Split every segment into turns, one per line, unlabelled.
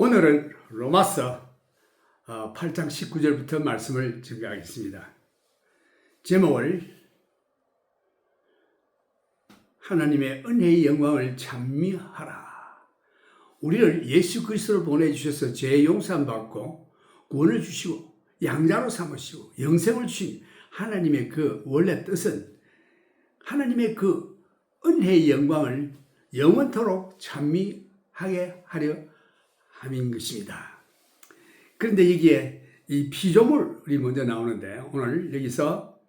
오늘은 로마서 8장 19절부터 말씀을 증거하겠습니다. 제목을 하나님의 은혜의 영광을 찬미하라. 우리를 예수 그리스도를 보내주셔서 죄 용서함 받고 구원을 주시고 양자로 삼으시고 영생을 주신 하나님의 그 원래 뜻은 하나님의 그 은혜의 영광을 영원토록 찬미하게 하려 함인 것입니다. 그런데 여기에 이 피조물이 먼저 나오는데 오늘 여기서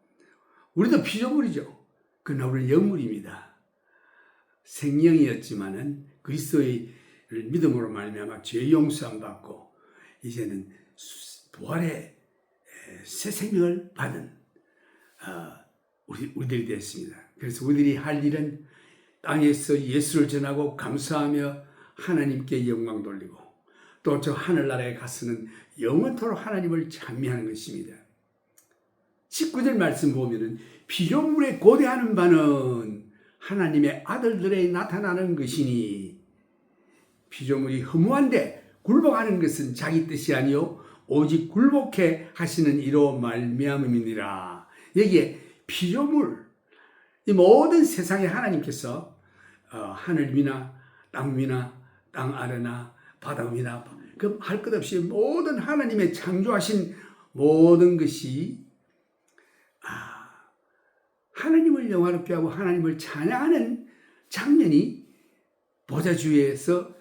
우리도 피조물이죠. 그러나 우리는 영물입니다. 생명이었지만은 그리스도의 믿음으로 말미암아 죄 용서함 받고 이제는 부활의 새 생명을 받은 우리들이 됐습니다. 그래서 우리들이 할 일은 땅에서 예수를 전하고 감사하며 하나님께 영광 돌리고 또 저 하늘나라에 가서는 영원토록 하나님을 찬미하는 것입니다. 19절 말씀 보면은 피조물에 고대하는 바는 하나님의 아들들에 나타나는 것이니 피조물이 허무한데 굴복하는 것은 자기 뜻이 아니요 오직 굴복해 하시는 이로 말미암음이니라. 여기에 피조물 이 모든 세상에 하나님께서 하늘 위나 땅 위나 땅 아래나 바다 위나 그 할 것 없이 모든 하나님의 창조하신 모든 것이 하나님을 영화롭게 하고 하나님을 찬양하는 장면이 보좌 주위에서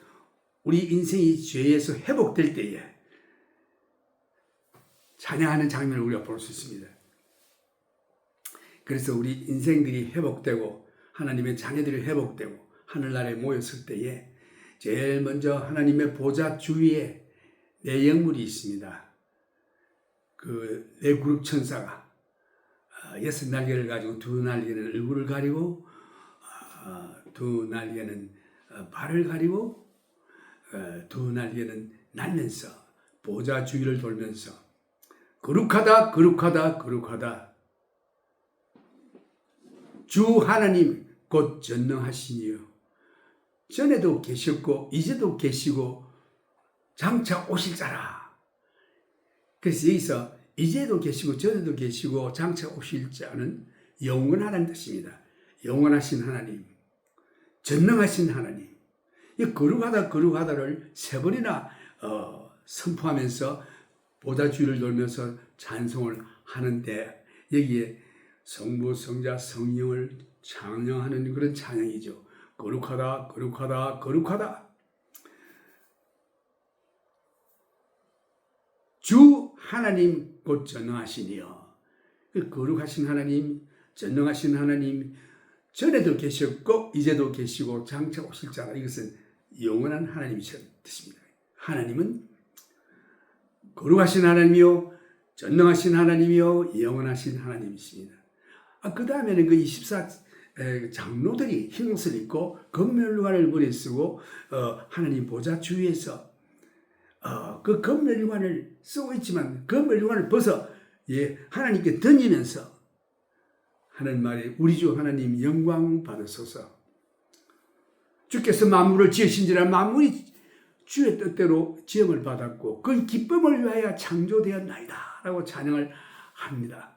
우리 인생이 죄에서 회복될 때에 찬양하는 장면을 우리가 볼 수 있습니다. 그래서 우리 인생들이 회복되고 하나님의 자녀들이 회복되고 하늘나라에 모였을 때에 제일 먼저 하나님의 보좌 주위에 내 영물이 있습니다. 그 내 그룹 천사가 6날개를 가지고 2날개는 얼굴을 가리고 2날개는 발을 가리고 2날개는 날면서 보좌 주위를 돌면서 거룩하다 거룩하다 거룩하다 주 하나님 곧 전능하시니요 전에도 계셨고 이제도 계시고 장차 오실 자라. 그래서 여기서 이제도 계시고 전에도 계시고 장차 오실 자는 영원하다는 뜻입니다. 영원하신 하나님, 전능하신 하나님. 이 거룩하다 거룩하다를 세 번이나 선포하면서 보좌 주위를 돌면서 찬송을 하는데 여기에 성부, 성자, 성령을 찬양하는 그런 찬양이죠. 거룩하다 거룩하다 거룩하다 주 하나님 곧 전능하시니요. 거룩하신 하나님, 전능하신 하나님, 전에도 계셨고 이제도 계시고 장차 오실 자라. 이것은 영원한 하나님이라는 뜻입니다. 하나님은 거룩하신 하나님이요 전능하신 하나님이요 영원하신 하나님이십니다. 그 다음에는 그 24 장로들이 흰 옷을 입고 검멜류관을 머리에 쓰고 하나님 보좌 주위에서 그 검멜류관을 쓰고 있지만 검멜류관을 벗어 하나님께 던지면서 하는 말이 우리 주 하나님 영광 받으소서. 주께서 만물을 지으신지라 만물이 주의 뜻대로 지음을 받았고 그 기쁨을 위하여 창조되었나이다 라고 찬양을 합니다.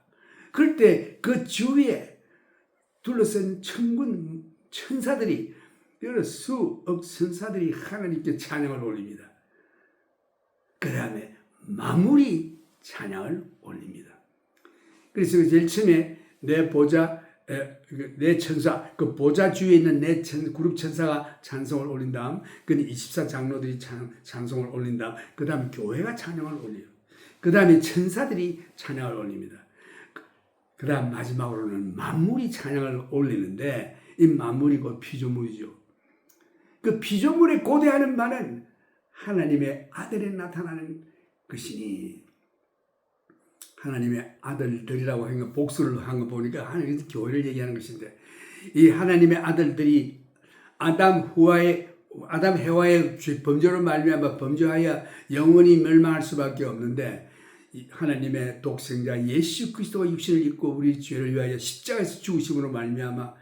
그럴 때 그 주위에 둘러싼 천군 천사들이 여러 수억 천사들이 하나님께 찬양을 올립니다. 그 다음에 만물이 찬양을 올립니다. 그래서 제일 처음에 내 보좌, 내 천사, 그 보좌 주위에 있는 내 그룹 천사가 찬송을 올린 다음, 그 24장로들이 찬송을 올린 다음, 그 다음 교회가 찬양을 올려요. 그 다음에 천사들이 찬양을 올립니다. 그 다음 마지막으로는 만물이 찬양을 올리는데 이 만물이 곧 피조물이죠. 그 피조물에 고대하는 바는 하나님의 아들에 나타나는 것이니 하나님의 아들들이라고 한 거 복수를 한 거 보니까 하나님께서 교회를 얘기하는 것인데 이 하나님의 아들들이 아담 해와의 범죄로 말미암아 범죄하여 영원히 멸망할 수밖에 없는데 하나님의 독생자 예수 그리스도가 육신을 입고 우리 죄를 위하여 십자가에서 죽으심으로 말미암아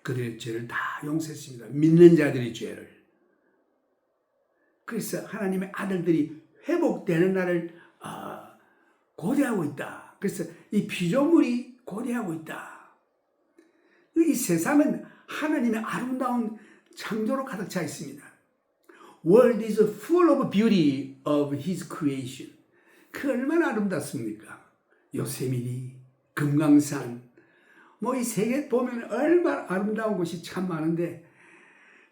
그들의 죄를 다 용서했습니다. 믿는 자들의 죄를. 그래서 하나님의 아들들이 회복되는 날을 고대하고 있다. 그래서 이 피조물이 고대하고 있다. 이 세상은 하나님의 아름다운 창조로 가득 차 있습니다. World is full of beauty of His creation. 그 얼마나 아름답습니까? 요세미티, 금강산, 뭐 이 세계 보면 얼마나 아름다운 곳이 참 많은데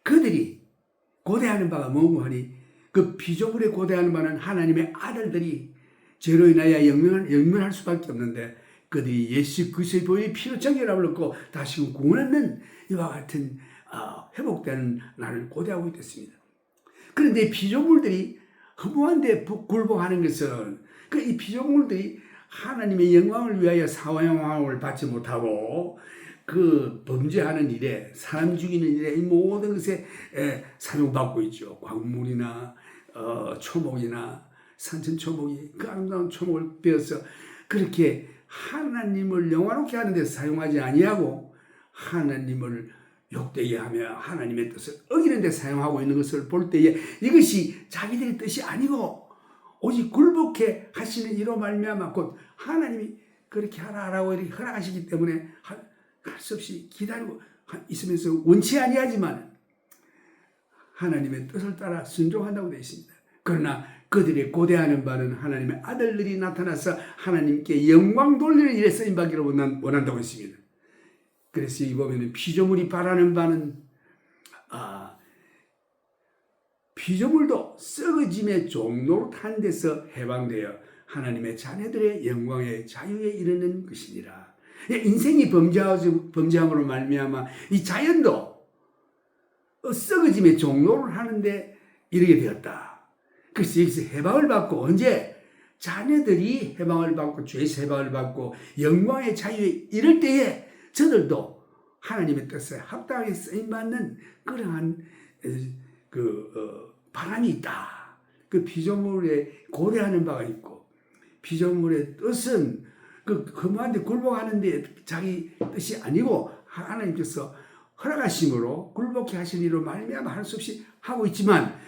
그들이 고대하는 바가 뭐고 하니 그 피조물에 고대하는 바는 하나님의 아들들이 죄로 인하여 영면할 수밖에 없는데 그들이 예수 그리스도의 보혈이 피로 정결함을 얻고 다시 구원하는 이와 같은 회복되는 날을 고대하고 있습니다. 그런데 피조물들이 허무한데 굴복하는 것은 이 피조물들이 하나님의 영광을 위하여 사형을 받지 못하고 그 범죄하는 일에 사람 죽이는 일에 이 모든 것에 사용받고 있죠. 광물이나 초목이나 산천초목이 그 아름다운 초목을 베어서 그렇게 하나님을 영화롭게 하는 데 사용하지 아니하고 하나님을 욕되게 하며 하나님의 뜻을 어기는 데 사용하고 있는 것을 볼 때에 이것이 자기들의 뜻이 아니고 오직 굴복해 하시는 이로 말미암아 곧 하나님이 그렇게 하라고 이렇게 허락하시기 때문에 할 수 없이 기다리고 있으면서 원치 아니하지만 하나님의 뜻을 따라 순종한다고 되어 있습니다. 그러나 그들이 고대하는 바는 하나님의 아들들이 나타나서 하나님께 영광 돌리는 일에 쓰임받기를 원한다고 했습니다. 그래서 여기 보면 피조물이 바라는 바는 피조물도 썩어짐의 종로로 탄 데서 해방되어 하나님의 자녀들의 영광의 자유에 이르는 것이니라. 인생이 범죄함으로 말미암아 이 자연도 썩어짐의 종로를 하는데 이르게 되었다. 그래서 여기서 해방을 받고 언제 자녀들이 해방을 받고 죄에서 해방을 받고 영광의 자유에 이를 때에 저들도 하나님의 뜻에 합당하게 쓰임받는 그러한 바람이 있다. 그 피조물에 고대하는 바가 있고 피조물의 뜻은 그 허무한데 굴복하는데 자기 뜻이 아니고 하나님께서 허락하심으로 굴복해 하신 일로 말미암아 할 수 없이 하고 있지만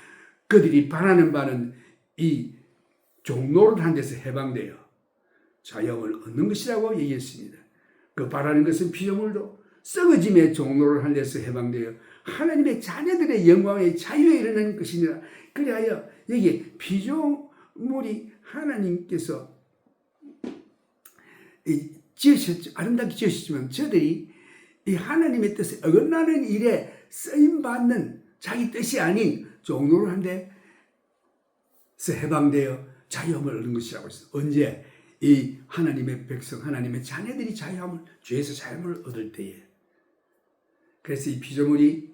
그들이 바라는 바는 이 종로를 한 데서 해방되어 자영을 얻는 것이라고 얘기했습니다. 그 바라는 것은 피조물도 썩어짐의 종로를 한 데서 해방되어 하나님의 자녀들의 영광의 자유에 이르는 것이니라. 그리하여 여기 피조물이 하나님께서 아름답게 지으셨지만 저들이 이 하나님의 뜻에 어긋나는 일에 쓰임받는 자기 뜻이 아닌 종로를 한 데서 해방되어 자유함을 얻는 것이라고 했어요. 언제? 이 하나님의 백성, 하나님의 자녀들이 자유함을, 죄에서 자유함을 얻을 때에. 그래서 이 피조물이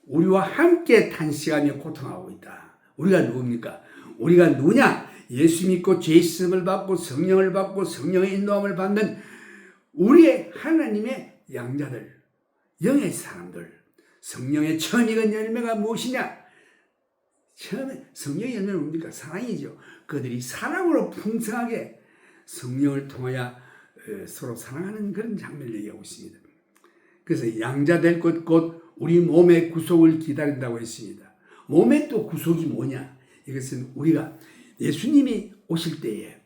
우리와 함께 탄식하며 고통하고 있다. 우리가 누굽니까? 우리가 누구냐? 예수 믿고 죄 씻음을 받고 성령을 받고 성령의 인도함을 받는 우리의 하나님의 양자들, 영의 사람들. 성령의 처음 익은 열매가 무엇이냐? 처음에 성령의 열매는 뭡니까? 사랑이죠. 그들이 사랑으로 풍성하게 성령을 통하여 서로 사랑하는 그런 장면을 얘기하고 있습니다. 그래서 양자 될 것 곧 우리 몸의 구속을 기다린다고 했습니다. 몸의 또 구속이 뭐냐? 이것은 우리가 예수님이 오실 때에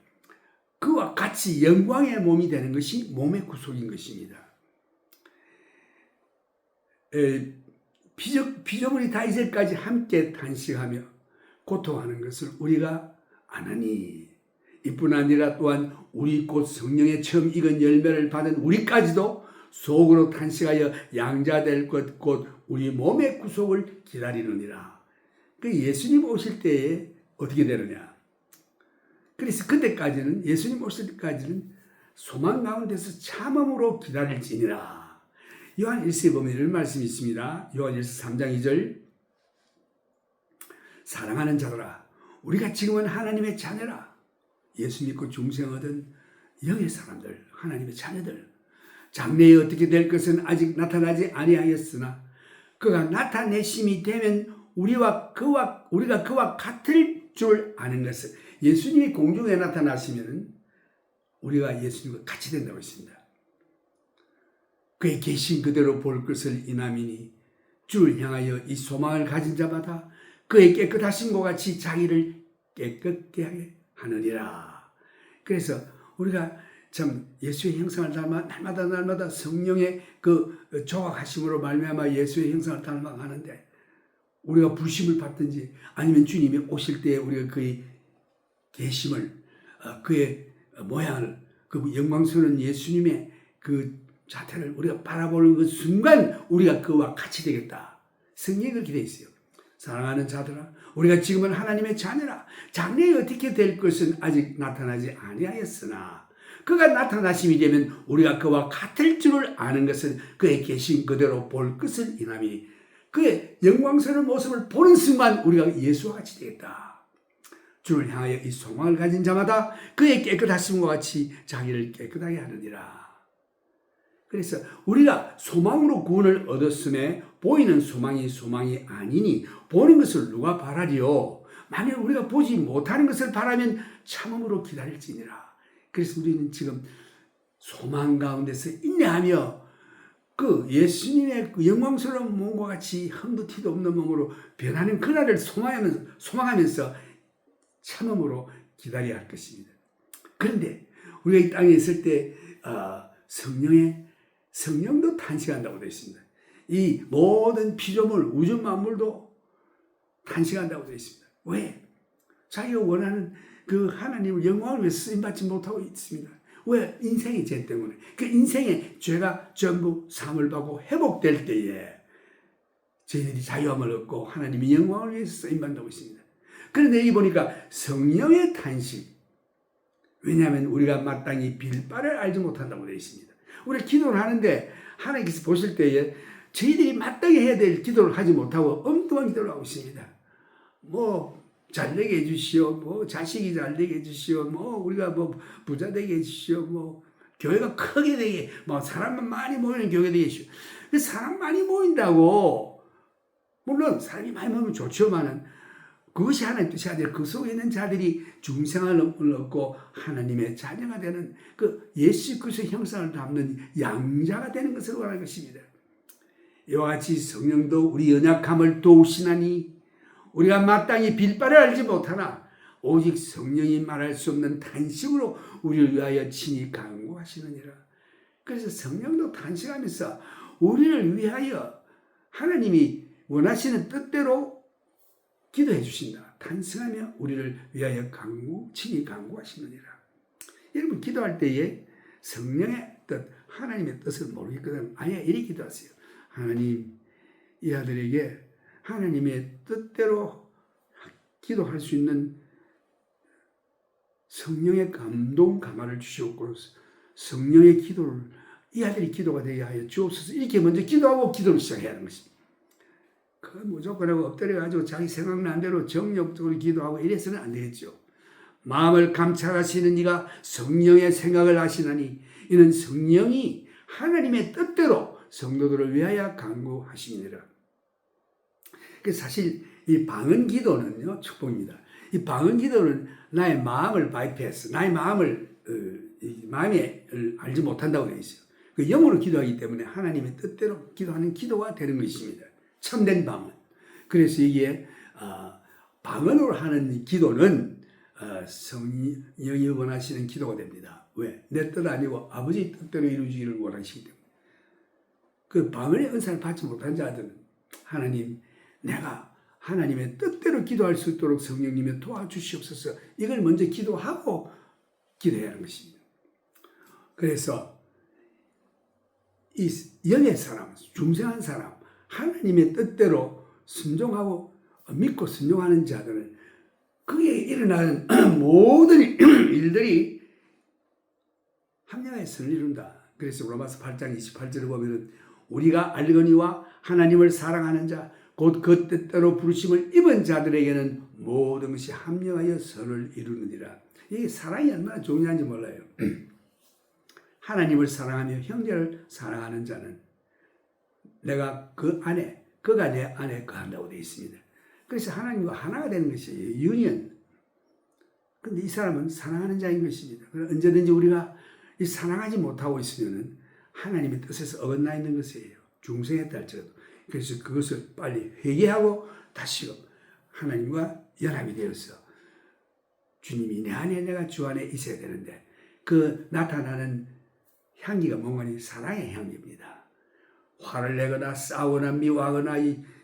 그와 같이 영광의 몸이 되는 것이 몸의 구속인 것입니다. 피조물이 다 이제까지 함께 탄식하며 고통하는 것을 우리가 안 하니 이뿐 아니라 또한 우리 곧 성령의 처음 익은 열매를 받은 우리까지도 속으로 탄식하여 양자 될 것 곧 우리 몸의 구속을 기다리느니라. 그 예수님 오실 때에 어떻게 되느냐? 그래서 그때까지는 예수님 오실 때까지는 소망 가운데서 참음으로 기다릴지니라. 요한 1서에 보면 이런 말씀이 있습니다. 요한 1서 3장 2절 사랑하는 자들아 우리가 지금은 하나님의 자녀라. 예수 믿고 중생 얻은 영의 사람들, 하나님의 자녀들. 장래에 어떻게 될 것은 아직 나타나지 아니하였으나 그가 나타내심이 되면 우리가 그와 같을 줄 아는 것은 예수님이 공중에 나타나시면 우리가 예수님과 같이 된다고 했습니다. 그의 계신 그대로 볼 것을 인함이니 주를 향하여 이 소망을 가진 자마다 그의 깨끗하심과 같이 자기를 깨끗게 하게 하느니라. 그래서 우리가 참 예수의 형상을 닮아 날마다 성령의 그 조각하심으로 말미암아 예수의 형상을 닮아가는데, 우리가 부심을 받든지 아니면 주님이 오실 때 우리가 그의 계심을, 그의 모양을, 그 영광스러운 예수님의 그 자태를 우리가 바라보는 그 순간 우리가 그와 같이 되겠다. 성경이 그렇게 되어 있어요. 사랑하는 자들아, 우리가 지금은 하나님의 자녀라. 장래에 어떻게 될 것은 아직 나타나지 아니하였으나 그가 나타나심이 되면 우리가 그와 같을 줄을 아는 것은 그의 계신 그대로 볼 것을 인함이, 그의 영광스러운 모습을 보는 순간 우리가 예수와 같이 되겠다. 주를 향하여 이 소망을 가진 자마다 그의 깨끗하심과 같이 자기를 깨끗하게 하느니라. 그래서 우리가 소망으로 구원을 얻었음에 보이는 소망이 아니니 보는 것을 누가 바라리요? 만약 우리가 보지 못하는 것을 바라면 참음으로 기다릴지니라. 그래서 우리는 지금 소망 가운데서 인내하며 그 예수님의 그 영광스러운 몸과 같이 흠도 티도 없는 몸으로 변하는 그날을 소망하면서 참음으로 기다려야 할 것입니다. 그런데 우리가 이 땅에 있을 때 성령도 탄식한다고 되어 있습니다. 이 모든 피조물, 우주 만물도 탄식한다고 되어 있습니다. 왜? 자기가 원하는 그 하나님의 영광을 위해 쓰임받지 못하고 있습니다. 왜? 인생의 죄 때문에. 그 인생의 죄가 전부 사함을 받고 회복될 때에 저희들이 자유함을 얻고 하나님의 영광을 위해서 쓰임받는다고 있습니다. 그런데 여기 보니까 성령의 탄식. 왜냐하면 우리가 마땅히 빌 바를 알지 못한다고 되어 있습니다. 우리가 기도를 하는데 하나님께서 보실 때에 저희들이 마땅히 해야 될 기도를 하지 못하고 엉뚱한 기도를 하고 있습니다. 잘되게 해주시오. 자식이 잘되게 해주시오. 우리가 부자 되게 해주시오. 교회가 크게 되게, 사람만 많이 모이는 교회 되게 해주시오. 사람 많이 모인다고, 물론 사람이 많이 모이면 좋지만은 그것이 하나님 뜻이 아니라 그 속에 있는 자들이 중생을 얻고 하나님의 자녀가 되는 그 예수 그리스도의 형상을 담는 양자가 되는 것을 원하는 것입니다. 이와 같이 성령도 우리 연약함을 도우시나니 우리가 마땅히 빌 바를 알지 못하나 오직 성령이 말할 수 없는 탄식으로 우리를 위하여 친히 간구하시느니라. 그래서 성령도 탄식하면서 우리를 위하여 하나님이 원하시는 뜻대로 기도해 주신다. 탄식하며 우리를 위하여 친히 간구하시느니라. 여러분 기도할 때에 성령의 뜻, 하나님의 뜻을 모르겠거든 아예 이렇게 기도하세요. 하나님, 이 아들에게 하나님의 뜻대로 기도할 수 있는 성령의 감동 감화를 주시옵고 성령의 기도를 이 아들이 기도가 되게 하여 주옵소서. 이렇게 먼저 기도하고 기도를 시작해야 하는 것입니다. 그 무조건하고 엎드려가지고 자기 생각난 대로 정욕적으로 기도하고 이래서는 안 되겠죠. 마음을 감찰하시는 이가 성령의 생각을 하시나니 이는 성령이 하나님의 뜻대로 성도들을 위하여 간구하시니라. 사실 이 방언 기도는요 축복입니다. 이 방언 기도는 나의 마음을 바이패스, 나의 마음을 마음에 알지 못한다고 되어 있어요. 그 영으로 기도하기 때문에 하나님의 뜻대로 기도하는 기도가 되는 것입니다. 참된 방언. 그래서 이게 방언으로 하는 기도는 성령이 원하시는 기도가 됩니다. 왜? 내 뜻 아니고 아버지 뜻대로 이루어지기를 원하시기 때문에. 그 방언의 은사를 받지 못한 자들은 하나님, 내가 하나님의 뜻대로 기도할 수 있도록 성령님이 도와주시옵소서. 이걸 먼저 기도하고 기도해야 하는 것입니다. 그래서 이 영의 사람, 중생한 사람, 하나님의 뜻대로 순종하고 믿고 순종하는 자들은 그게 일어나는 모든 일들이 합력의 선을 이룬다. 그래서 로마서 8장 28절을 보면 우리가 알거니와 하나님을 사랑하는 자 곧 그 뜻대로 부르심을 입은 자들에게는 모든 것이 합력하여 선을 이루느니라. 이게 사랑이 얼마나 중요한지 몰라요. 하나님을 사랑하며 형제를 사랑하는 자는 내가 그 안에, 그가 내 안에 거한다고 되어 있습니다. 그래서 하나님과 하나가 되는 것이에요. 유니언. 근데 이 사람은 사랑하는 자인 것입니다. 언제든지 우리가 이 사랑하지 못하고 있으면 하나님의 뜻에서 어긋나 있는 것이에요. 중생했다 할지라도. 그래서 그것을 빨리 회개하고 다시 하나님과 연합이 되었어. 주님이 내 안에 내가 주 안에 있어야 되는데 그 나타나는 향기가 뭔가니 사랑의 향기입니다. 화를 내거나 싸우거나 미워하거나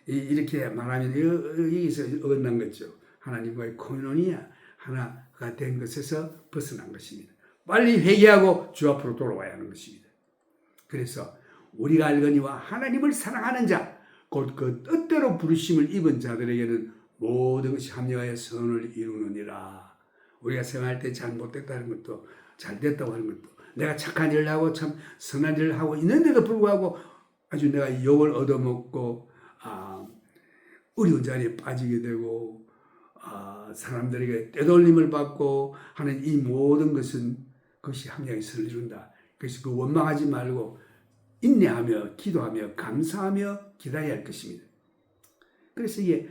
이렇게 말하면 여기서 어긋난 거죠. 하나님과의 코노니아 하나가 된 것에서 벗어난 것입니다. 빨리 회개하고 주 앞으로 돌아와야 하는 것입니다. 그래서 우리가 알거니와 하나님을 사랑하는 자, 곧 그 뜻대로 부르심을 입은 자들에게는 모든 것이 합력하여 선을 이루느니라. 우리가 생활할 때 잘못됐다는 것도 잘됐다고 하는 것도 내가 착한 일을 하고 참 선한 일을 하고 있는데도 불구하고 아주 내가 욕을 얻어먹고 어려운 자리에 빠지게 되고 사람들에게 떼돌림을 받고 하는 이 모든 것은 그것이 합력하여 선을 이룬다. 그래서 그 원망하지 말고 인내하며 기도하며 감사하며 기다려야 할 것입니다. 그래서 이게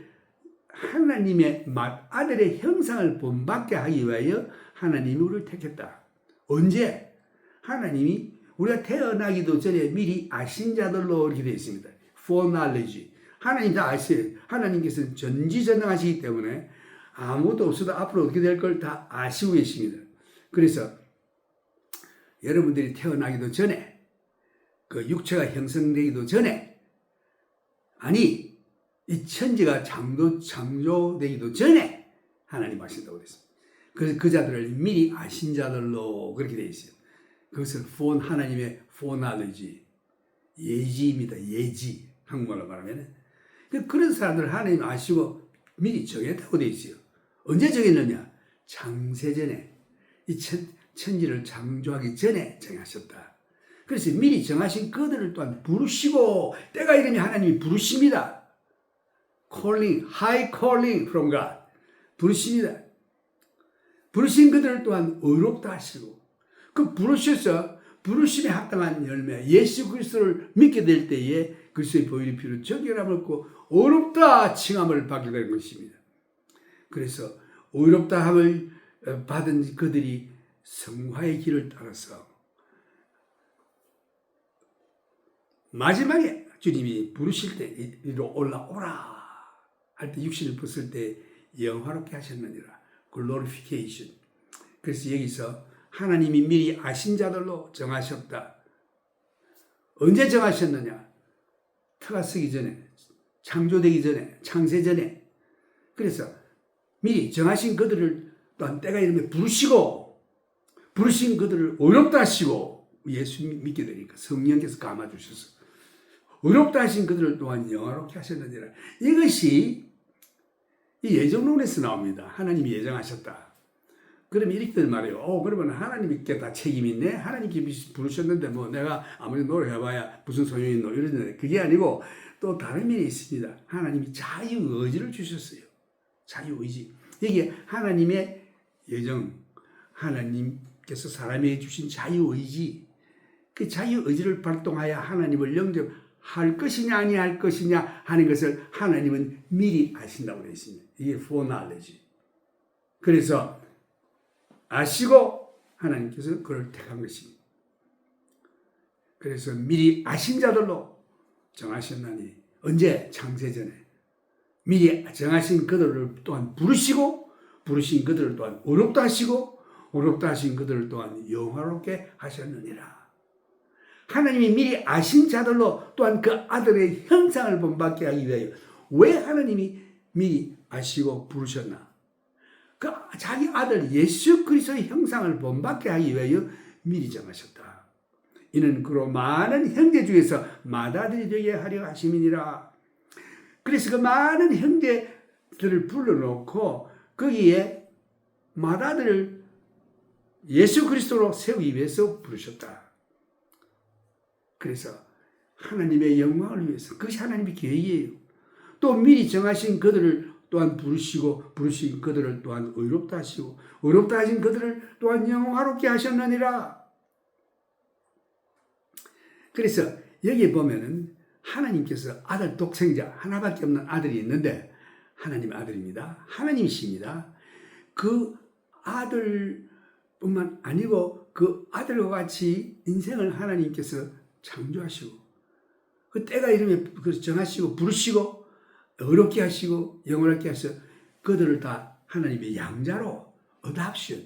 하나님의 아들의 형상을 본받게 하기 위하여 하나님이 우리를 택했다. 언제? 하나님이 우리가 태어나기도 전에 미리 아신 자들로 이렇게 되어 있습니다. foreknowledge. 하나님 다 아세요. 하나님께서는 전지전능하시기 때문에 아무것도 없어도 앞으로 어떻게 될 걸 다 아시고 계십니다. 그래서 여러분들이 태어나기도 전에 그 육체가 형성되기도 전에 아니 이 천지가 창조되기도 전에 하나님 아신다고 됐습니다. 그래서 그 자들을 미리 아신 자들로 그렇게 되어 있어요. 그것을 하나님의 foreknowledge 예지입니다. 예지 한국말로 말하면 그런 사람들을 하나님 아시고 미리 정했다고 되어 있어요. 언제 정했느냐? 창세전에 이 천지를 창조하기 전에 정하셨다. 그래서 미리 정하신 그들을 또한 부르시고 때가 이르면 하나님이 부르십니다. calling, high calling from God. 부르십니다. 부르신 그들을 또한 의롭다 하시고 그 부르셔서 부르심에 합당한 열매 예수 그리스도를 믿게 될 때에 그리스도의 보혈의 피로 정결함을 얻고 의롭다 칭함을 받게 되는 것입니다. 그래서 의롭다함을 받은 그들이 성화의 길을 따라서 마지막에 주님이 부르실 때 이리로 올라오라 할 때 육신을 벗을 때 영화롭게 하셨느니라. glorification. 그래서 여기서 하나님이 미리 아신 자들로 정하셨다. 언제 정하셨느냐? 터가 쓰기 전에, 창조되기 전에, 창세 전에. 그래서 미리 정하신 그들을 또한 때가 이르면 부르시고 부르신 그들을 의롭다 하시고 예수 믿게 되니까 성령께서 감아주셔서 의롭다 하신 그들을 또한 영화롭게 하셨느니라. 이것이 이 예정론에서 나옵니다. 하나님이 예정하셨다. 그러면 이렇게 말해요. 그러면 하나님께 다 책임이 있네? 하나님께 부르셨는데 뭐 내가 아무리 노력해봐야 무슨 소용이 있노? 이러는데 그게 아니고 또 다른 면이 있습니다. 하나님이 자유의지를 주셨어요. 자유의지. 이게 하나님의 예정, 하나님께서 사람에게 주신 자유의지. 그 자유의지를 발동하여 하나님을 영접할 것이냐 아니할 것이냐 하는 것을 하나님은 미리 아신다고 되어 있습니다. 이게 foreknowledge. 그래서 아시고 하나님께서 그를 택한 것입니다. 그래서 미리 아신 자들로 정하셨나니 언제? 창세전에 미리 정하신 그들을 또한 부르시고 부르신 그들을 또한 의롭다 하시고 의롭다 하신 그들을 또한 영화롭게 하셨느니라. 하나님이 미리 아신 자들로 또한 그 아들의 형상을 본받게 하기 위하여 왜 하나님이 미리 아시고 부르셨나? 그 자기 아들 예수 그리스도의 형상을 본받게 하기 위하여 미리 정하셨다. 이는 그로 많은 형제 중에서 맏아들이 되게 하려 하심이니라. 그래서 그 많은 형제들을 불러놓고 거기에 맏아들을 예수 그리스도로 세우기 위해서 부르셨다. 그래서 하나님의 영광을 위해서 그것이 하나님의 계획이에요. 또 미리 정하신 그들을 또한 부르시고 부르신 그들을 또한 의롭다 하시고 의롭다 하신 그들을 또한 영화롭게 하셨느니라. 그래서 여기 보면은 하나님께서 아들 독생자 하나밖에 없는 아들이 있는데 하나님의 아들입니다. 하나님이십니다. 그 아들뿐만 아니고 그 아들과 같이 인생을 하나님께서 창조하시고 그 때가 이르면 정하시고 부르시고 의롭게 하시고 영원하게 하셔 그들을 다 하나님의 양자로 어답션,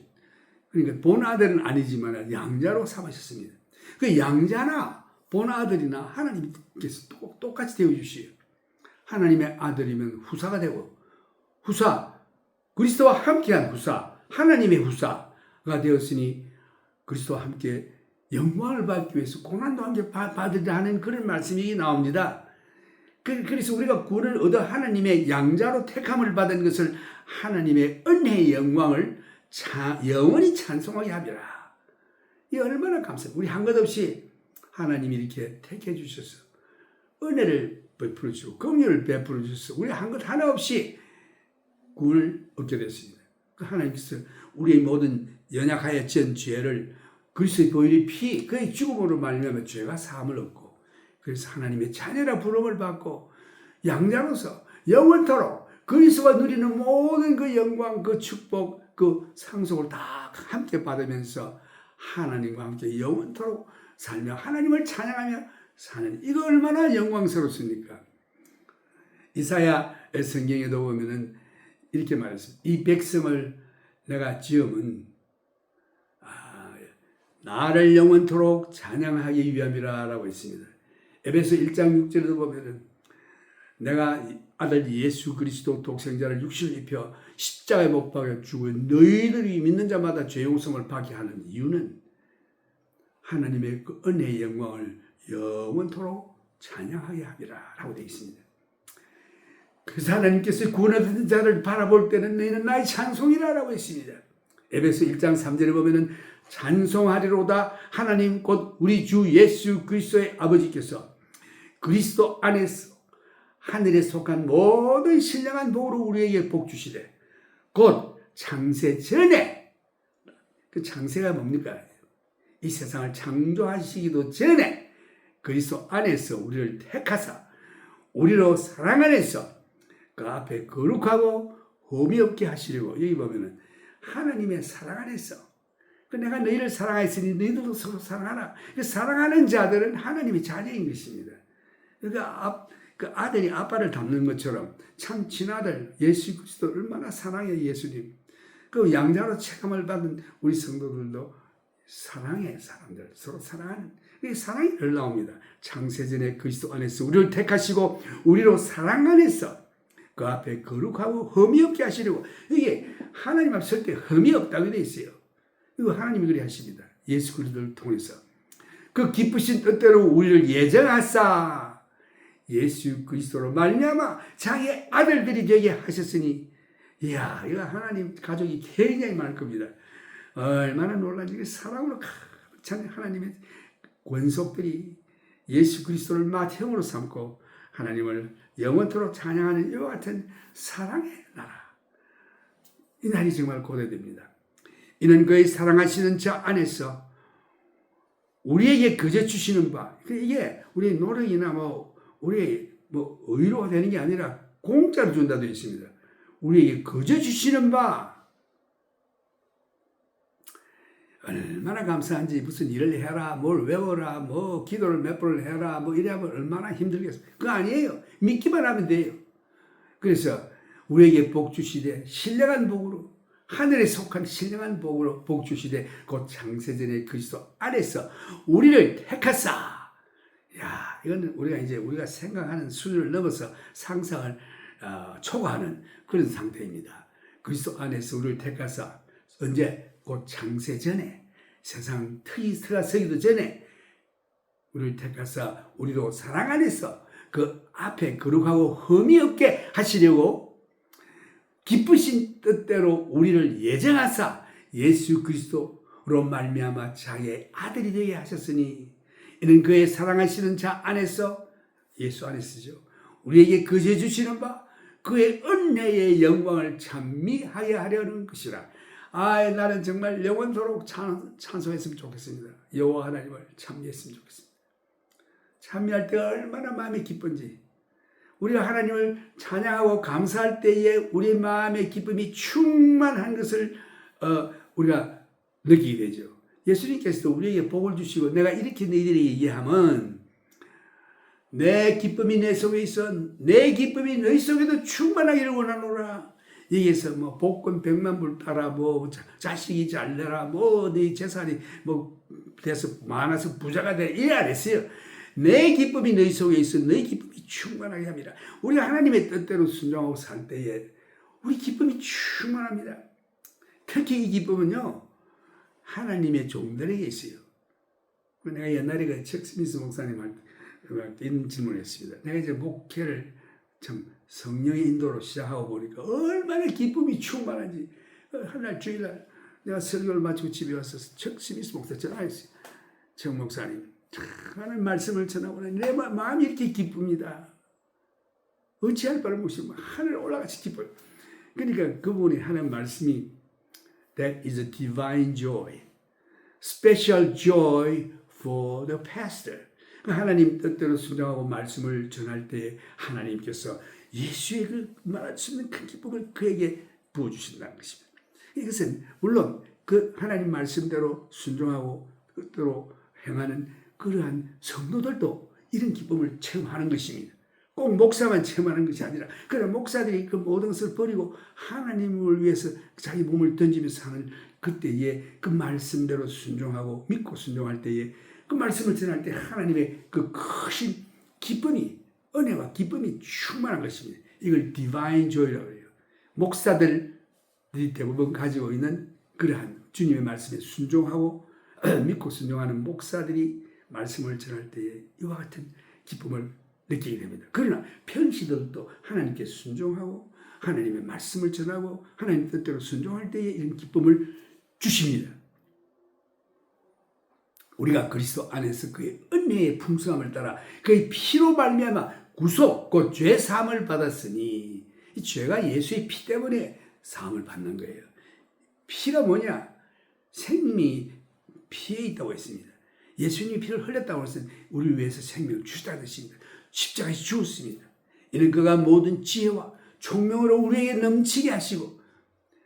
그러니까 본 아들은 아니지만 양자로 삼으셨습니다. 그 양자나 본 아들이나 하나님께서 똑같이 되어주시요. 하나님의 아들이면 후사가 되고, 후사, 그리스도와 함께한 후사, 하나님의 후사가 되었으니 그리스도와 함께 영광을 받기 위해서 고난도 함께 받으려 하는 그런 말씀이 나옵니다. 그래서 우리가 구원을 얻어 하나님의 양자로 택함을 받은 것을 하나님의 은혜의 영광을 영원히 찬송하게 하리라. 이 얼마나 감사해요. 우리 한 것 없이 하나님이 이렇게 택해 주셔서 은혜를 베풀어 주시고 긍휼을 베풀어 주셔서 우리 한 것 하나 없이 구원을 얻게 됐습니다. 하나님께서 우리의 모든 연약하였던 죄를 그리스도의 보혈의 피, 그의 죽음으로 말미암아 죄가 사함을 얻고, 그래서 하나님의 자녀라 부름을 받고 양자로서 영원토록 그리스도가 누리는 모든 그 영광, 그 축복, 그 상속을 다 함께 받으면서 하나님과 함께 영원토록 살며 하나님을 찬양하며 사는, 이거 얼마나 영광스럽습니까? 이사야 성경에도 보면은 이렇게 말했습니다. 이 백성을 내가 지음은 나를 영원토록 찬양하기 위함이라 라고 했습니다. 에베소 1장 6절에도 보면은 내가 아들 예수 그리스도 독생자를 육신을 입혀 십자가에 못 박아 죽어 너희들이 믿는 자마다 죄 용서를 받게 하는 이유는 하나님의 그 은혜의 영광을 영원토록 찬양하게 함이라 라고 되어 있습니다. 그래서 하나님께서 구원받은 자를 바라볼 때는 너희는 나의 찬송이라 라고 했습니다. 에베소 1장 3절에 보면은 찬송하리로다 하나님 곧 우리 주 예수 그리스도의 아버지께서 그리스도 안에서 하늘에 속한 모든 신령한 복으로 우리에게 복 주시되 곧 창세 전에, 그 창세가 뭡니까? 이 세상을 창조하시기도 전에 그리스도 안에서 우리를 택하사 우리로 사랑 안에서 그 앞에 거룩하고 흠이 없게 하시려고, 여기 보면은 하나님의 사랑 안에서, 내가 너희를 사랑하였으니 너희들도 서로 사랑하라. 사랑하는 자들은 하나님의 자녀인 것입니다. 그러니까 그 아들이 아빠를 닮는 것처럼 참 친아들 예수 그리스도 얼마나 사랑해. 예수님 그 양자로 체감을 받은 우리 성도들도 사랑해. 사람들 서로 사랑하는, 이 사랑이 흘러옵니다. 창세전에 그리스도 안에서 우리를 택하시고 우리로 사랑 안에서 그 앞에 거룩하고 흠이 없게 하시려고. 이게 하나님 앞에 설 때 흠이 없다고 되어 있어요. 이거 하나님이 그리 하십니다. 예수 그리스도를 통해서 그 기쁘신 뜻대로 우리를 예정하사 예수 그리스도로 말미암아 자기 아들들이 되게 하셨으니, 이야, 이거 하나님 가족이 굉장히 많을 겁니다. 얼마나 놀라지. 사랑으로 찬 하나님의 권속들이 예수 그리스도를 맏형으로 삼고 하나님을 영원토록 찬양하는 이와 같은 사랑의 나라, 이 날이 정말 고대됩니다. 이는 그의 사랑하시는 자 안에서 우리에게 거저 주시는 바, 이게 우리의 노력이나 우리의 의로가 되는 게 아니라 공짜로 준다 되어 있습니다. 우리에게 거저 주시는 바, 얼마나 감사한지. 무슨 일을 해라, 뭘 외워라, 기도를 몇 번을 해라, 이래하면 얼마나 힘들겠습니까? 그거 아니에요. 믿기만 하면 돼요. 그래서 우리에게 복 주시되 신령한 복으로, 하늘에 속한 신령한 복으로 복 주시되 곧 창세전에 그리스도 안에서 우리를 택하사. 야, 이거는 우리가 생각하는 수준을 넘어서 상상을 초과하는 그런 상태입니다. 그리스도 안에서 우리를 택하사, 언제? 곧 창세전에, 세상 트가 서기도 전에 우리를 택하사 우리도 사랑 안에서 그 앞에 거룩하고 흠이 없게 하시려고 기쁘신 뜻대로 우리를 예정하사 예수 그리스도로 말미암아 자기의 아들이 되게 하셨으니, 이는 그의 사랑하시는 자 안에서, 예수 안에서죠, 우리에게 거저 주시는 바 그의 은혜의 영광을 찬미하게 하려는 것이라. 나는 정말 영원토록 찬송했으면 좋겠습니다. 여호와 하나님을 찬미했으면 좋겠습니다. 찬미할 때 얼마나 마음이 기쁜지, 우리가 하나님을 찬양하고 감사할 때에 우리 마음의 기쁨이 충만한 것을 우리가 느끼게 되죠. 예수님께서도 우리에게 복을 주시고, 내가 이렇게 너희들에게 얘기하면 내 기쁨이 내 속에 있어 내 기쁨이 너희 속에도 충만하기를 원하노라. 여기에서 뭐 복권 100만 불 따라 뭐 자식이 잘 되라 뭐 네 재산이 뭐 돼서 많아서 부자가 되라 이래 안 했어요. 내 기쁨이 너희 속에 있어 너희 기쁨이 충만하게 합니다. 우리가 하나님의 뜻대로 순종하고 살 때에 우리 기쁨이 충만합니다. 특히 이 기쁨은요 하나님의 종들에게 있어요. 내가 옛날에 그 척 스미스 목사님한테 이런 질문을 했습니다. 내가 이제 목회를 참 성령의 인도로 시작하고 보니까 얼마나 기쁨이 충만한지. 한날 주일날 내가 설교를 마치고 집에 와서 척 스미스 목사 전화했어요. 척 목사님 하나님 말씀을 전하고 내 마음이 이렇게 기쁩니다. 어찌할 바를 모시고 하늘 올라가서 기뻐요. 그러니까 그분이 하는 말씀이 That is a divine joy, special joy for the pastor. 하나님 뜻대로 순종하고 말씀을 전할 때 하나님께서 예수의 그 말할 수 있는 큰 기쁨을 그에게 부어주신다는 것입니다. 이것은 물론 그 하나님 말씀대로 순종하고 뜻대로 행하는 그러한 성도들도 이런 기쁨을 체험하는 것입니다. 꼭 목사만 체험하는 것이 아니라 그런 목사들이 그 모든 것을 버리고 하나님을 위해서 자기 몸을 던지면서 사는 그때에 그 말씀대로 순종하고 믿고 순종할 때에 그 말씀을 전할 때 하나님의 그 크신 기쁨이 은혜와 기쁨이 충만한 것입니다. 이걸 디바인 조이라고 해요. 목사들이 대부분 가지고 있는 그러한 주님의 말씀에 순종하고 믿고 순종하는 목사들이 말씀을 전할 때에 이와 같은 기쁨을 느끼게 됩니다. 그러나 평시들도 하나님께 순종하고 하나님의 말씀을 전하고 하나님 뜻대로 순종할 때에 이런 기쁨을 주십니다. 우리가 그리스도 안에서 그의 은혜의 풍성함을 따라 그의 피로 말미암아 구속 곧 죄 사함을 받았으니 이 죄가 예수의 피 때문에 사함을 받는 거예요. 피가 뭐냐? 생명이 피에 있다고 했습니다. 예수님이 피를 흘렸다고 해서 우리를 위해서 생명을 주시다는 것입니다. 십자가에서 죽었습니다. 이는 그가 모든 지혜와 총명으로 우리에게 넘치게 하시고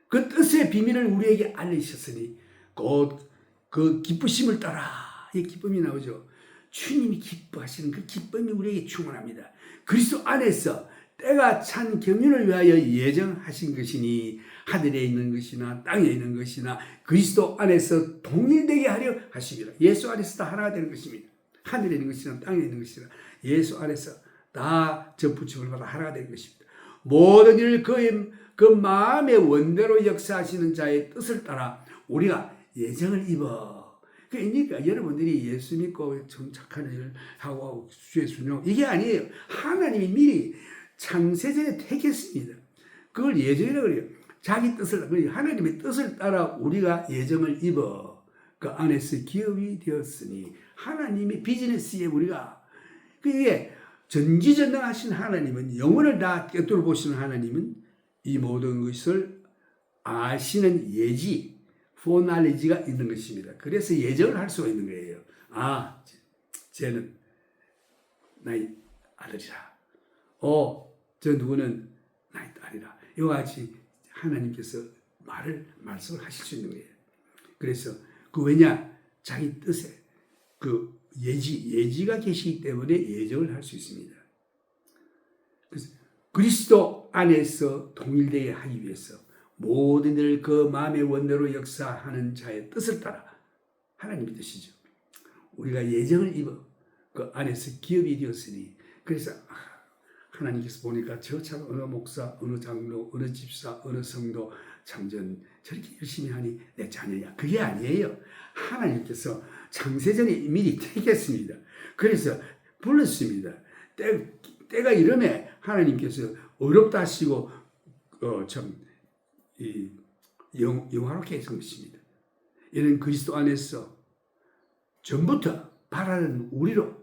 그 뜻의 비밀을 우리에게 알리셨으니 곧 그 기쁘심을 따라 이 기쁨이 나오죠. 주님이 기뻐하시는 그 기쁨이 우리에게 충만합니다. 그리스도 안에서 때가 찬 경륜을 위하여 예정하신 것이니 하늘에 있는 것이나 땅에 있는 것이나 그리스도 안에서 동일되게 하려 하시기라. 예수 안에서 다 하나가 되는 것입니다. 하늘에 있는 것이나 땅에 있는 것이나 예수 안에서 다 접붙임을 받아 하나가 되는 것입니다. 모든 일을 그 마음의 원대로 역사하시는 자의 뜻을 따라 우리가 예정을 입어. 그러니까 여러분들이 예수 믿고 좀 착한 일을 하고 주의 순종 이게 아니에요. 하나님이 미리 창세전에 택했습니다. 그걸 예정이라고 그래요. 자기 뜻을 하나님의 뜻을 따라 우리가 예정을 입어 그 안에서 기업이 되었으니 하나님의 비즈니스에 우리가 그게 전지전능하신 하나님은 영혼을 다 꿰뚫어 보시는 하나님은 이 모든 것을 아시는 예지 foreknowledge가 있는 것입니다. 그래서 예정을 할 수가 있는 거예요. 아, 쟤는 나의 아들이라. 저 누구는 나의 딸이라. 이와 같이 하나님께서 말씀을 하실 수 있는 거예요. 그래서 그 왜냐? 자기 뜻에 그 예지가 계시기 때문에 예정을 할 수 있습니다. 그래서 그리스도 안에서 통일되게 하기 위해서 모든 일을 그 마음의 원대로 역사하는 자의 뜻을 따라 하나님의 뜻이죠. 우리가 예정을 입어 그 안에서 기업이 되었으니 그래서 하나님께서 보니까 저처럼 어느 목사, 어느 장로, 어느 집사, 어느 성도 참전 저렇게 열심히 하니 내 자녀야. 그게 아니에요. 하나님께서 창세전에 미리 택했습니다. 그래서 불렀습니다. 때가 이름에 하나님께서 어렵다 하시고 영화롭게 해준 것입니다. 이는 그리스도 안에서 전부터 바라는 우리로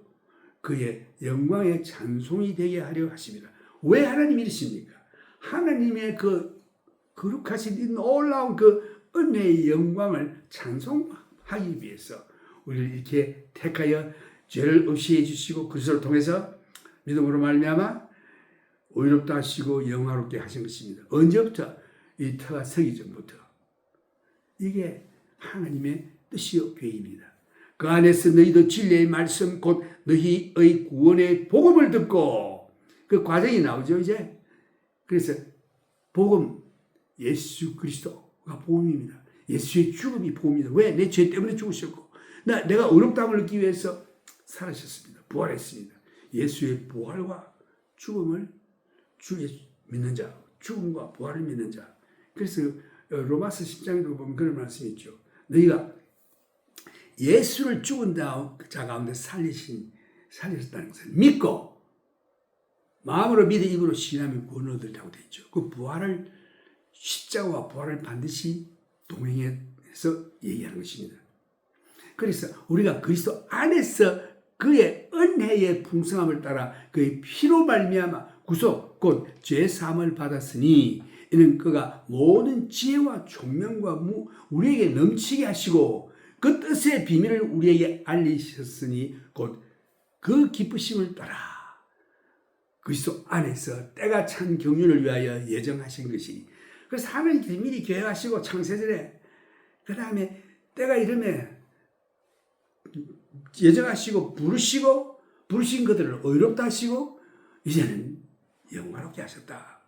그의 영광의 찬송이 되게 하려 하십니다. 왜 하나님이 이러십니까? 하나님의 그 거룩하신 이 놀라운 그 은혜의 영광을 찬송하기 위해서 우리를 이렇게 택하여 죄를 없이 해주시고 그리스도를 통해서 믿음으로 말미암아 의롭다 하시고 영화롭게 하신 것입니다. 언제부터? 이 터가 서기 전부터. 이게 하나님의 뜻이요 계획입니다. 그 안에서 너희도 진리의 말씀 곧 너희의 구원의 복음을 듣고 그 과정이 나오죠 이제. 그래서 복음 예수 그리스도가 복음입니다. 예수의 죽음이 복음입니다. 왜? 내 죄 때문에 죽으셨고 내가 어렵다함을 느끼기 위해서 살아셨습니다. 부활했습니다. 예수의 부활과 죽음을 믿는 자, 죽음과 부활을 믿는 자. 그래서 로마서 10장에도 보면 그런 말씀이 있죠. 너희가 예수를 죽은 자 가운데 살리셨다는 것을 믿고 마음으로 믿어 입으로 시인하면 구원을 얻으리라고 되어 있죠. 그 부활을 십자가와 부활을 반드시 동행해서 얘기하는 것입니다. 그래서 우리가 그리스도 안에서 그의 은혜의 풍성함을 따라 그의 피로 말미암아 구속 곧 죄 사함을 받았으니 이는 그가 모든 지혜와 총명과 우리에게 넘치게 하시고 그 뜻의 비밀을 우리에게 알리셨으니 곧 그 기쁘심을 따라 그리스도 안에서 때가 찬 경륜을 위하여 예정하신 것이. 그래서 하나님께서 미리 계획하시고 창세전에 그 다음에 때가 이르면 예정하시고 부르신 그들을 의롭다 하시고 이제는 영광롭게 하셨다.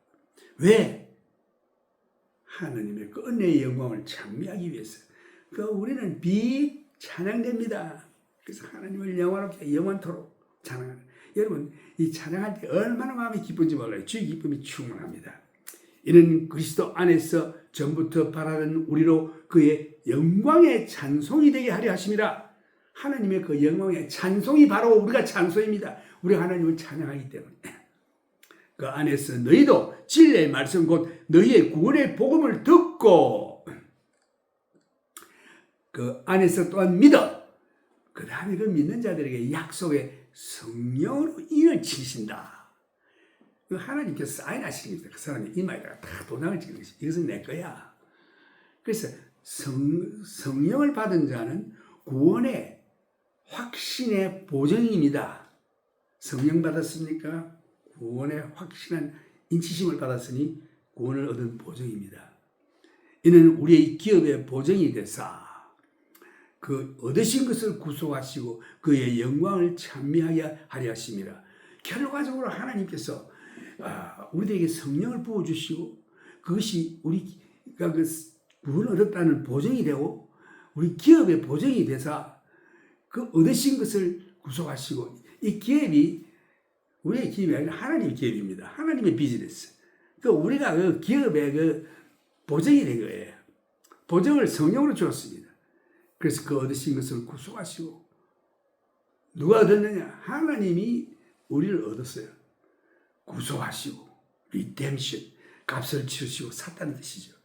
왜? 하나님의 그 은혜의 영광을 찬미하기 위해서. 우리는 찬양됩니다. 그래서 하나님을 영원롭게 영원토록 찬양하는. 여러분 이 찬양할 때 얼마나 마음이 기쁜지 몰라요. 주의 기쁨이 충만합니다. 이는 그리스도 안에서 전부터 바라는 우리로 그의 영광의 찬송이 되게 하려 하심이라. 하나님의 그 영광의 찬송이 바로 우리가 찬송입니다. 우리가 하나님을 찬양하기 때문에. 그 안에서 너희도 진리의 말씀 곧 너희의 구원의 복음을 듣고 그 안에서 또한 믿어. 그 다음에 그 믿는 자들에게 약속의 성령으로 인을 치신다. 하나님께서 사인하십니다. 그 사람의 이마에다가 다 도장을 찍는 것이. 이것은 내 거야. 그래서 성령을 받은 자는 구원의 확신의 보증입니다. 성령 받았습니까? 구원의 확신한 인치심을 받았으니 구원을 얻은 보증입니다. 이는 우리의 기업의 보증이 되사 그 얻으신 것을 구속하시고 그의 영광을 찬미하게 하려 하심이라. 결과적으로 하나님께서 우리에게 성령을 부어주시고 그것이 우리가 그 구원을 얻었다는 보증이 되고 우리 기업의 보증이 돼서 그 얻으신 것을 구속하시고 이 기업이 우리의 기업이 아니라 하나님의 기업입니다. 하나님의 비즈니스. 우리가 그 기업의 그 보증이 된 거예요. 보증을 성령으로 주었습니다. 그래서 그 얻으신 것을 구속하시고 누가 얻었느냐? 하나님이 우리를 얻었어요. 구속하시고 리뎀션 값을 치르시고 샀다는 뜻이죠.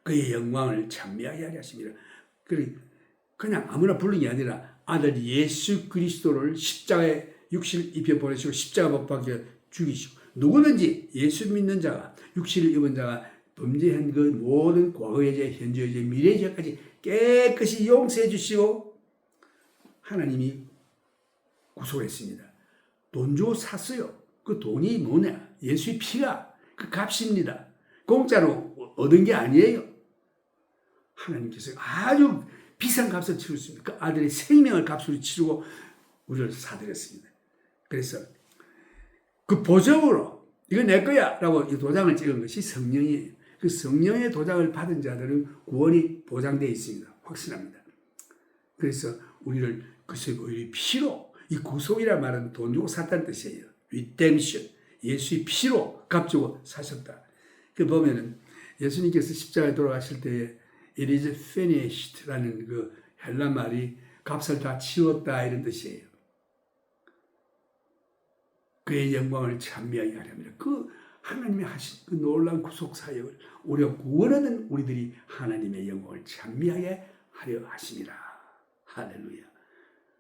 그의 영광을 찬미하게 하려 하십니다. 그냥 아무나 부르는 게 아니라 아들 예수 그리스도를 십자가에 육신을 입혀 보내시고 십자가 못 박혀 죽이시고 누구든지 예수 믿는 자가 육신을 입은 자가 범죄한 그 모든 과거의 죄, 현재의 죄, 미래의 죄까지 깨끗이 용서해 주시고 하나님이 구속했습니다. 돈 주고 샀어요. 그 돈이 뭐냐? 예수의 피가 그 값입니다. 공짜로 얻은 게 아니에요. 하나님께서 아주 비싼 값을 치렀습니다. 그 아들의 생명을 값으로 치르고 우리를 사드렸습니다. 그래서 그 보증으로 이거 내 거야 라고 이 도장을 찍은 것이 성령이에요. 그 성령의 도장을 받은 자들은 구원이 보장되어 있습니다. 확신합니다. 그래서 우리를 우리 피로 이 구속이란 말은 돈 주고 샀다는 뜻이에요. 리뎀션 예수의 피로 값주고 사셨다. 그 보면은 예수님께서 십자가에 돌아가실 때에 It is finished라는 그 헬라 말이 값을 다 치웠다 이런 뜻이에요. 그의 영광을 찬미하게 하렵니다. 그 하나님이 하신 그 놀라운 구속 사역을 우리가 구원하는 우리들이 하나님의 영광을 찬미하게 하려 하십니다. 할렐루야.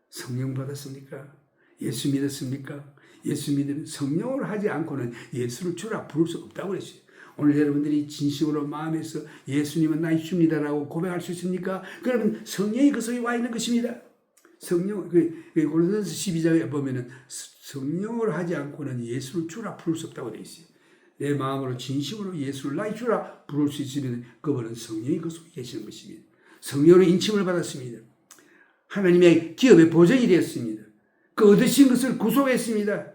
성령 받았습니까? 예수 믿었습니까? 예수 믿으면 성령을 하지 않고는 예수를 주라 부를 수 없다고 그랬어요. 오늘 여러분들이 진심으로 마음에서 예수님은 나의 주입니다라고 고백할 수 있습니까? 그러면 성령이 그 속에 와 있는 것입니다. 성령, 고린도서 12장에 보면은 성령을 하지 않고는 예수를 주라 부를 수 없다고 되어 있어요. 내 마음으로 진심으로 예수를 나의 주라 부를 수 있으면 그분은 성령이 그 속에 계시는 것입니다. 성령으로 인침을 받았습니다. 하나님의 기업의 보증이 되었습니다. 그 얻으신 것을 구속했습니다.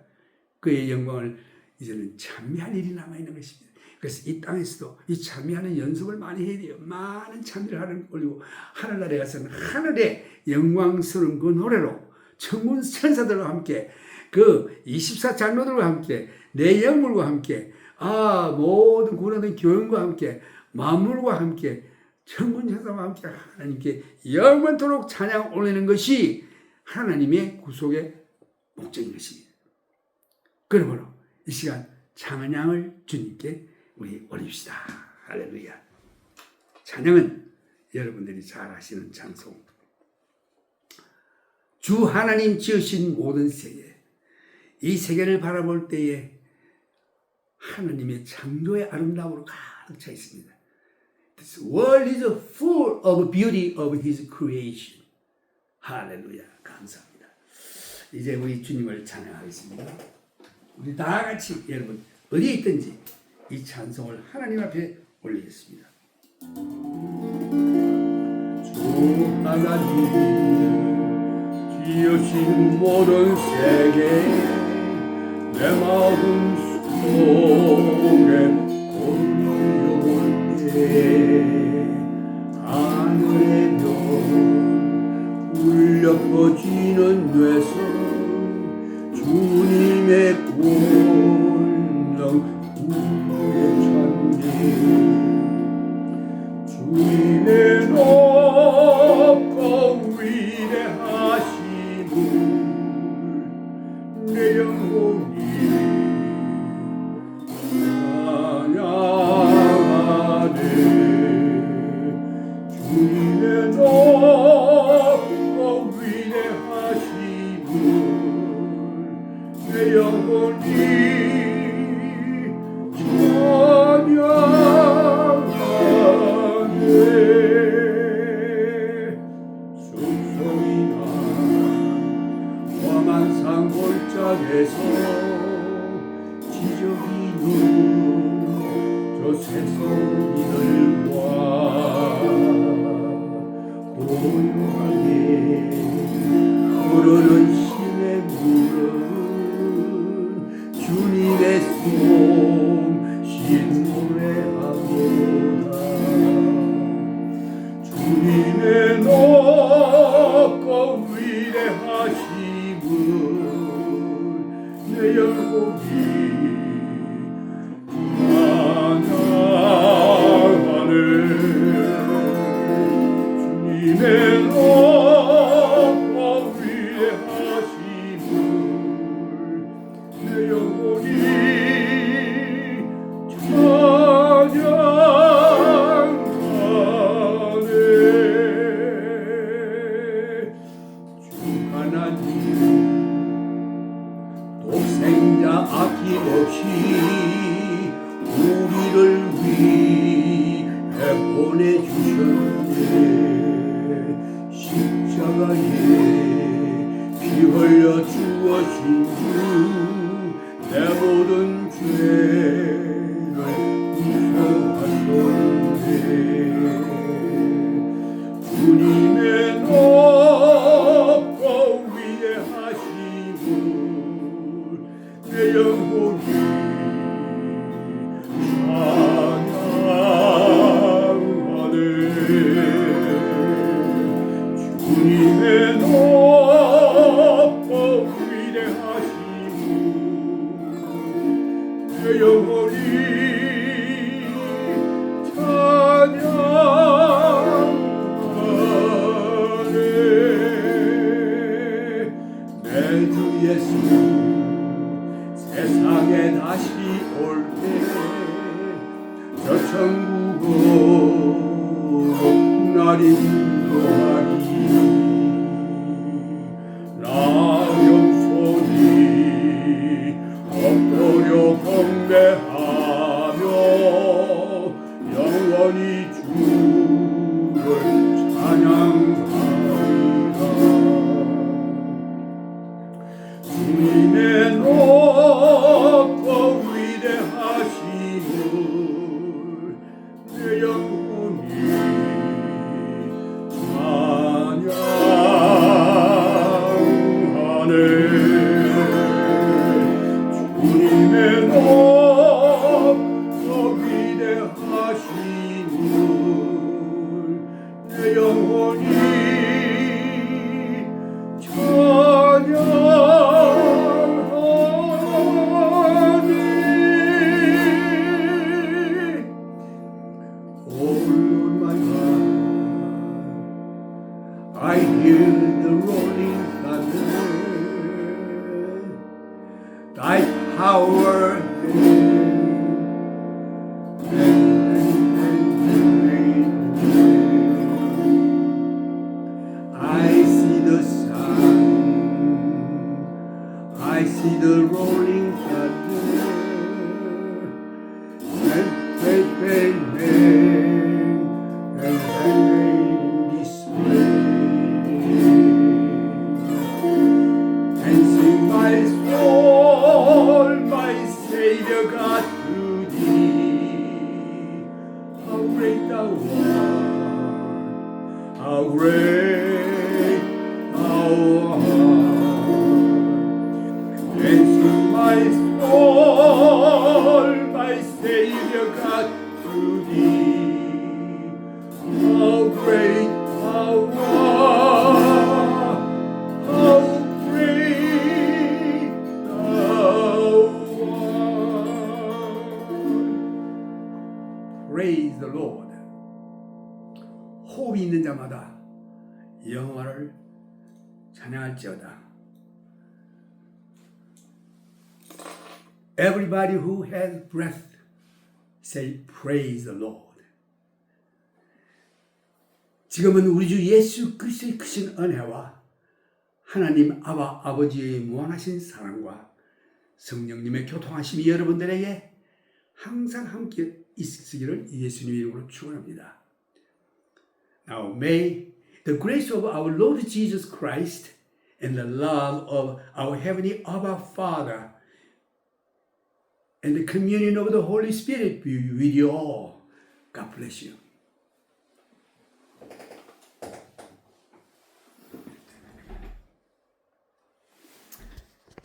그의 영광을 이제는 찬미할 일이 남아있는 것입니다. 그래서 이 땅에서도 이 찬미하는 연습을 많이 해야 돼요. 많은 찬미를 하는 올리고 하늘나라에 가서는 하늘의 영광스러운 그 노래로 천군 천사들과 함께 그 24장로들과 함께 내 영물과 함께 모든 구원하는 교회과 함께 만물과 함께 천군 천사와 함께 하나님께 영원토록 찬양 올리는 것이 하나님의 구속의 목적인 것입니다. 그러므로 이 시간 찬양을 주님께 우리 올립시다. 할렐루야. 찬양은 여러분들이 잘 아시는 찬송. 주 하나님 지으신 모든 세계, 이 세계를 바라볼 때에 하나님의 창조의 아름다움으로 가득 차 있습니다. This world is full of beauty of His creation. 할렐루야. 감사합니다. 이제 우리 주님을 찬양하겠습니다. 우리 다 같이 여러분 어디에 있든지 이 찬송을 하나님 앞에 올리겠습니다. 주 하나님 지으신 모든 세계 내 마음 속에 올려올 때 하늘의 별 울려 퍼지는 뇌성 주님의 권능 주님의 높고 위대하심을 내 영혼이 찬양하네. 주님의 높고 위대하심을 내 영혼이 골짜기에서 지저귀는 저 새소리들과 고요하게 흐르는 시냇물은 주님의 솜씨 노래하도다. 주님의 높고 위대하심은 내 영혼이 찬양하네. 주님의 높고 위대하심을 내 영혼이 찬양하네. 주 하나님 독생자 아낌없이 우리를 위해 보내주셨네. 십자가에 피 흘려 주어진 주 내 모든 죄를 용서하셨네. 주님의 높고 위대하심을 내 영혼이 찬양하네. 주님의 높고 위대하심을 내 영혼이 찬양하네. 내 주 예수 세상에 다시 올 때 저 천국으로 날 인도하리. 나 영손이 엎드려 경배하며 영원히 주를 찬양하리라. 주님의 높고 위대하심을 내 영혼이 찬양하네. 주님의 높고 Oh Lord my God, I hear the rolling thunder, thy power I see the sun, I see the rolling thunder, and rain display, and sing my soul, my Savior God, to thee. How great thou art, how great thou art, and sing my soul, my Savior God, to thee. How great thou art, how great thou art. Praise the Lord. 호흡이 있는 자마다 여호와를 찬양할지어다. Everybody who has breath, say praise the Lord. 지금은 우리 주 예수 그리스도의 크신 은혜와 하나님 아버지의 무한하신 사랑과 성령님의 교통하심이 여러분들에게 항상 함께 있으기를 예수님의 이름으로 축원합니다. Now may the grace of our Lord Jesus Christ and the love of our heavenly Abba Father and the communion of the Holy Spirit be with you all. God bless you.